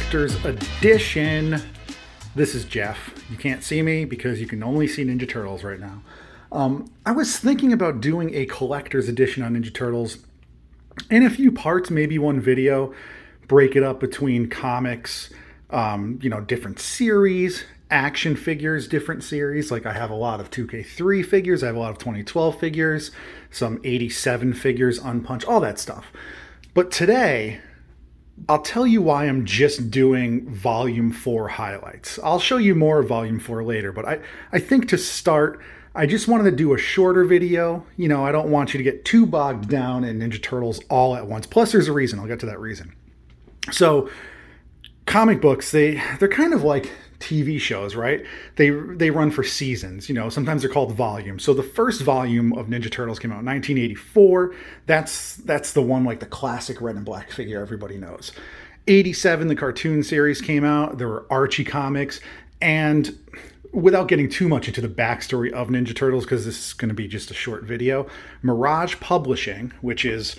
collector's edition. This is Jeff. You can't see me because you can only see Ninja Turtles right now. I was thinking about doing a collector's edition on Ninja Turtles in a few parts, maybe one video, break it up between comics, different series, action figures, different series. Like I have a lot of 2K3 figures, I have a lot of 2012 figures, some 87 figures, unpunched, all that stuff. But today, I'll tell you why I'm just doing Volume 4 highlights. I'll show you more of Volume 4 later, but I think to start, I just wanted to do a shorter video. I don't want you to get too bogged down in Ninja Turtles all at once. Plus, there's a reason. I'll get to that reason. So, comic books, they're kind of like TV shows, right? They run for seasons. Sometimes they're called volumes. So the first volume of Ninja Turtles came out in 1984. That's the one, like the classic red and black figure everybody knows. 87, the cartoon series came out. There were Archie comics. And without getting too much into the backstory of Ninja Turtles, because this is going to be just a short video, Mirage Publishing, which is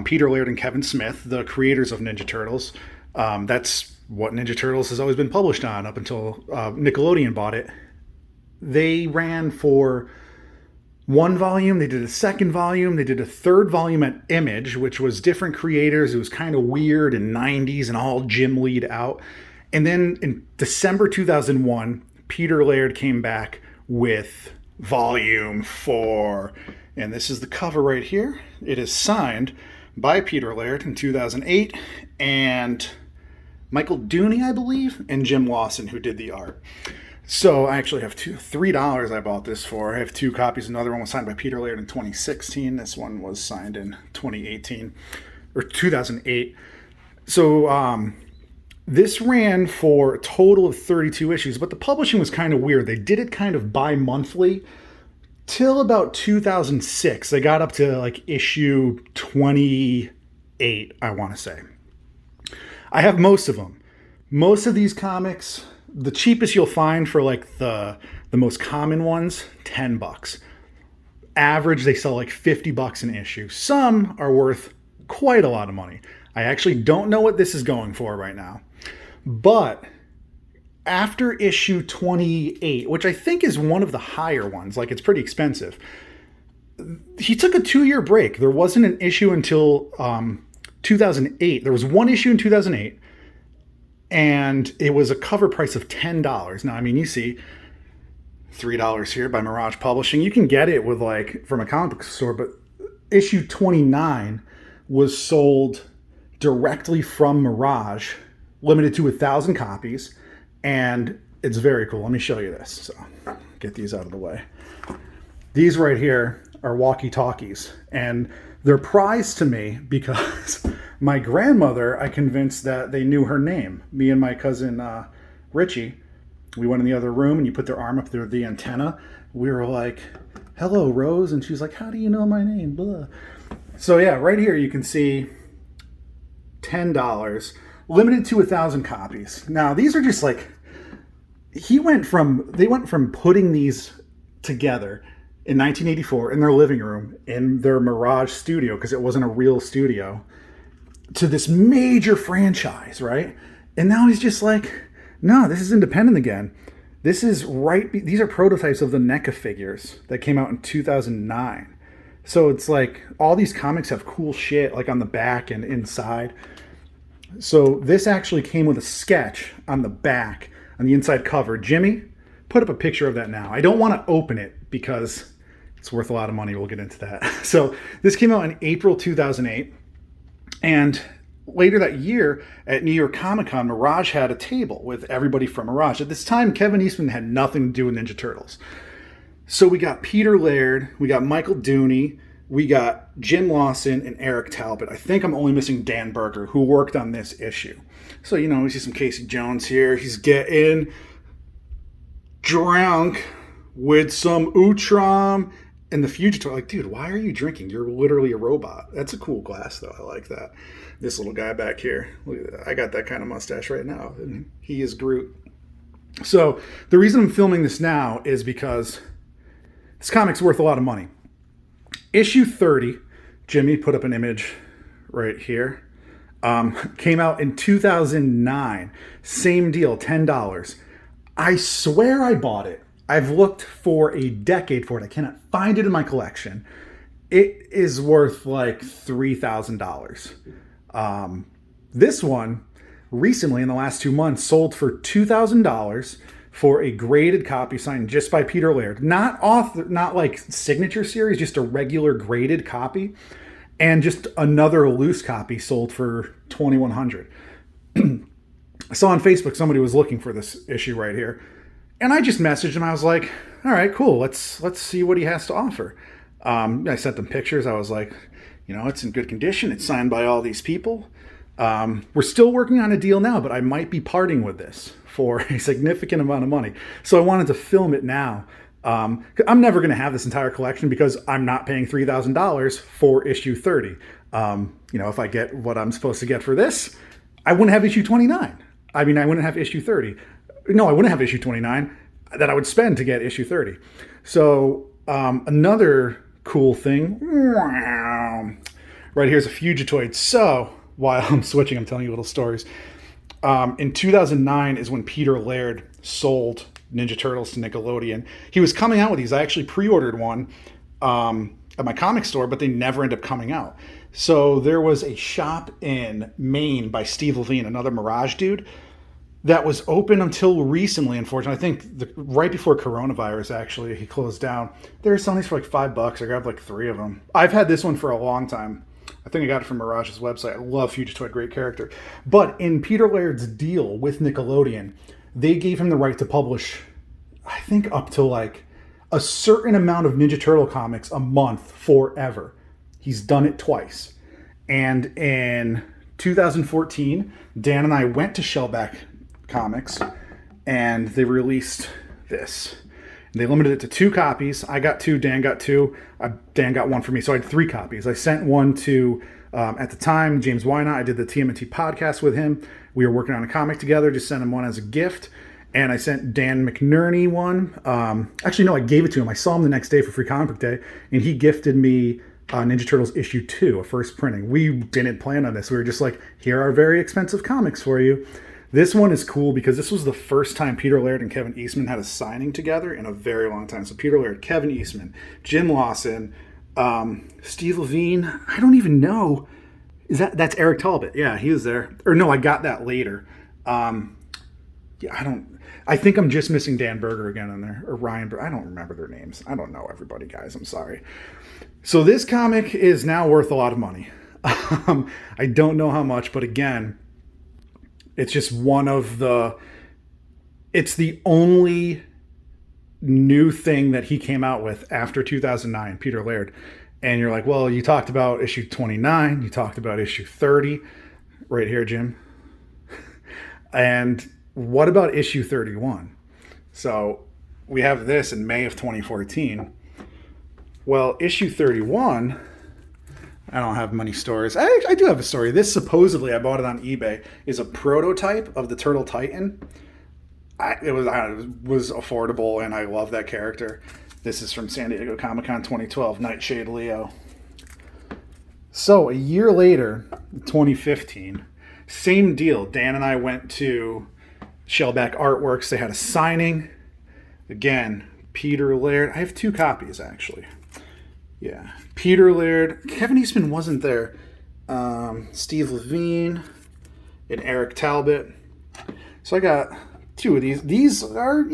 Peter Laird and Kevin Smith, the creators of Ninja Turtles, that's what Ninja Turtles has always been published on up until Nickelodeon bought it. They ran for one volume, they did a second volume, they did a third volume at Image, which was different creators. It was kind of weird and 90s and all Jim Lead out. And then in December 2001, Peter Laird came back with Volume 4. And this is the cover right here. It is signed by Peter Laird in 2008 and Michael Dooney, I believe, and Jim Lawson, who did the art. So I actually have $3 I bought this for. I have two copies. Another one was signed by Peter Laird in 2016. This one was signed in 2018 or 2008. So this ran for a total of 32 issues, but the publishing was kind of weird. They did it kind of bi-monthly till about 2006. They got up to like issue 28, I want to say. I have most of them. Most of these comics, the cheapest you'll find for like the most common ones, $10. Average, they sell like $50 an issue. Some are worth quite a lot of money. I actually don't know what this is going for right now. But after issue 28, which I think is one of the higher ones, like it's pretty expensive, he took a 2-year break. There wasn't an issue until 2008. There was one issue in 2008, and it was a cover price of $10. Now, I mean, you see $3 here by Mirage Publishing. You can get it with from a comic book store, but issue 29 was sold directly from Mirage, limited to 1,000 copies, and it's very cool. Let me show you this. So, get these out of the way. These right here are walkie-talkies, and they're prized to me because my grandmother, I convinced that they knew her name. Me and my cousin Richie, we went in the other room and you put their arm up through the antenna. We were like, "Hello, Rose," and she's like, "How do you know my name?" Blah. So yeah, right here you can see $10, limited to 1,000 copies. Now these are just like, they went from putting these together in 1984 in their living room in their Mirage studio, because it wasn't a real studio, to this major franchise, right? And now he's just like, no, this is independent again. These are prototypes of the NECA figures that came out in 2009. So it's like all these comics have cool shit like on the back and inside. So this actually came with a sketch on the back, on the inside cover. Jimmy, put up a picture of that now. I don't want to open it because it's worth a lot of money. We'll get into that. So this came out in April 2008. And later that year at New York Comic Con, Mirage had a table with everybody from Mirage. At this time, Kevin Eastman had nothing to do with Ninja Turtles. So we got Peter Laird, we got Michael Dooney, we got Jim Lawson and Eric Talbot. I think I'm only missing Dan Berger, who worked on this issue. So, we see some Casey Jones here. He's getting drunk with some Utrom and the Fugitor. Like, dude, why are you drinking? You're literally a robot. That's a cool glass, though. I like that. This little guy back here. Look at that. I got that kind of mustache right now. And he is Groot. So the reason I'm filming this now is because this comic's worth a lot of money. Issue 30, Jimmy put up an image right here. Came out in 2009. Same deal, $10. I swear I bought it. I've looked for a decade for it. I cannot find it in my collection. It is worth like $3,000. This one recently in the last 2 months sold for $2,000 for a graded copy signed just by Peter Laird. Not author, not like signature series, just a regular graded copy. And just another loose copy sold for $2,100. I saw on Facebook somebody was looking for this issue right here. And I just messaged him. I was like, all right, cool. Let's see what he has to offer. I sent them pictures. I was like, it's in good condition. It's signed by all these people. We're still working on a deal now, but I might be parting with this for a significant amount of money. So I wanted to film it now. I'm never going to have this entire collection because I'm not paying $3,000 for issue 30. If I get what I'm supposed to get for this, I wouldn't have issue 29. I wouldn't have issue 30. No, I wouldn't have issue 29 that I would spend to get issue 30. So another cool thing, right here's a Fugitoid. So while I'm switching, I'm telling you little stories. In 2009 is when Peter Laird sold Ninja Turtles to Nickelodeon. He was coming out with these. I actually pre-ordered one at my comic store, but they never end up coming out. So there was a shop in Maine by Steve Levine, another Mirage dude, that was open until recently, unfortunately. I think right before coronavirus, actually, he closed down. They were selling these for like $5. I grabbed like 3 of them. I've had this one for a long time. I think I got it from Mirage's website. I love Fugitoid, great character. But in Peter Laird's deal with Nickelodeon, they gave him the right to publish, I think, up to like a certain amount of Ninja Turtle comics a month forever. He's done it twice. And in 2014, Dan and I went to Shellback Comics and they released this. They limited it to 2 copies. I got 2, Dan got 2. Dan got 1 for me, so I had 3 copies. I sent one to, at the time, James Wynot. I did the TMNT podcast with him. We were working on a comic together. Just sent him one as a gift. And I sent Dan McNerney one. Actually, no, I gave it to him. I saw him the next day for Free Comic Book Day, and he gifted me Ninja Turtles issue 2, a first printing. We didn't plan on this. We were just like, here are very expensive comics for you. This one is cool because this was the first time Peter Laird and Kevin Eastman had a signing together in a very long time. So Peter Laird, Kevin Eastman, Jim Lawson, Steve Levine. I don't even know. That's Eric Talbot? Yeah, he was there. Or no, I got that later. I think I'm just missing Dan Berger again in there, or Ryan. I don't remember their names. I don't know everybody, guys. I'm sorry. So this comic is now worth a lot of money. I don't know how much, but again, it's just it's the only new thing that he came out with after 2009, Peter Laird. And you're like, well, you talked about issue 29, you talked about issue 30, right here, Jim. And what about issue 31? So we have this in May of 2014. Well, issue 31, I don't have many stories. I do have a story. This supposedly, I bought it on eBay, is a prototype of the Turtle Titan. It was affordable, and I love that character. This is from San Diego Comic-Con 2012, Nightshade Leo. So a year later, 2015, same deal. Dan and I went to Shellback Artworks. They had a signing. Again, Peter Laird. I have 2 copies, actually. Yeah. Peter Laird. Kevin Eastman wasn't there. Steve Levine and Eric Talbot. So I got 2 of these. These are,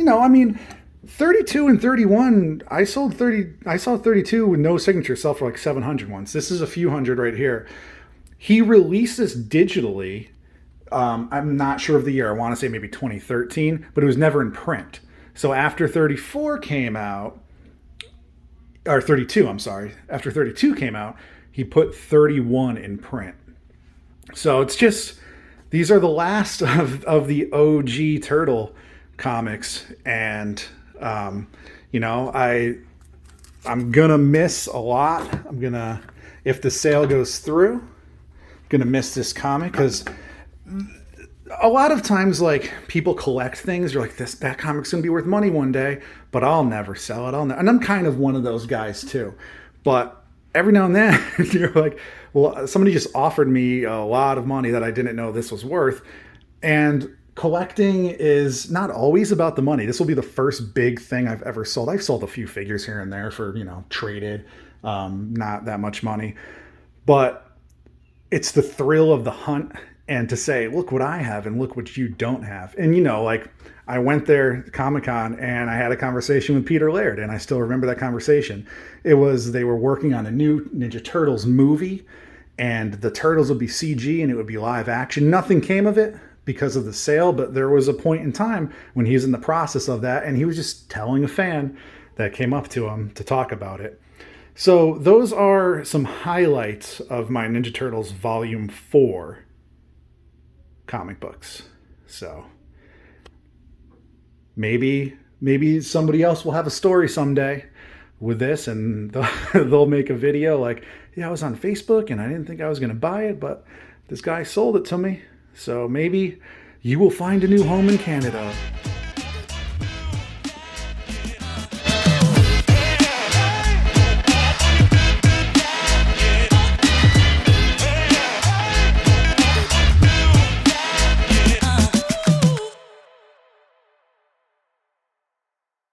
32 and 31. I saw 32 with no signature sell for like 700 once. This is a few hundred right here. He released this digitally. I'm not sure of the year. I want to say maybe 2013, but it was never in print. So after 34 came out, or 32, I'm sorry. After 32 came out, he put 31 in print. So it's just, these are the last of the OG Turtle comics. And, I'm going to miss a lot. If the sale goes through, I'm going to miss this comic because a lot of times, like, people collect things. You're like, that comic's going to be worth money one day, but I'll never sell it. And I'm kind of one of those guys too. But every now and then you're like, well, somebody just offered me a lot of money that I didn't know this was worth. And collecting is not always about the money. This will be the first big thing I've ever sold. I've sold a few figures here and there for, traded, not that much money, but it's the thrill of the hunt and to say, look what I have and look what you don't have. And, like I went there Comic-Con and I had a conversation with Peter Laird, and I still remember that conversation. They were working on a new Ninja Turtles movie, and the Turtles would be CG and it would be live action. Nothing came of it because of the sale, but there was a point in time when he was in the process of that, and he was just telling a fan that came up to him to talk about it. So those are some highlights of my Ninja Turtles Volume 4 comic books. So maybe somebody else will have a story someday with this, and they'll make a video like, yeah, I was on Facebook and I didn't think I was going to buy it, but this guy sold it to me. So maybe you will find a new home in Canada.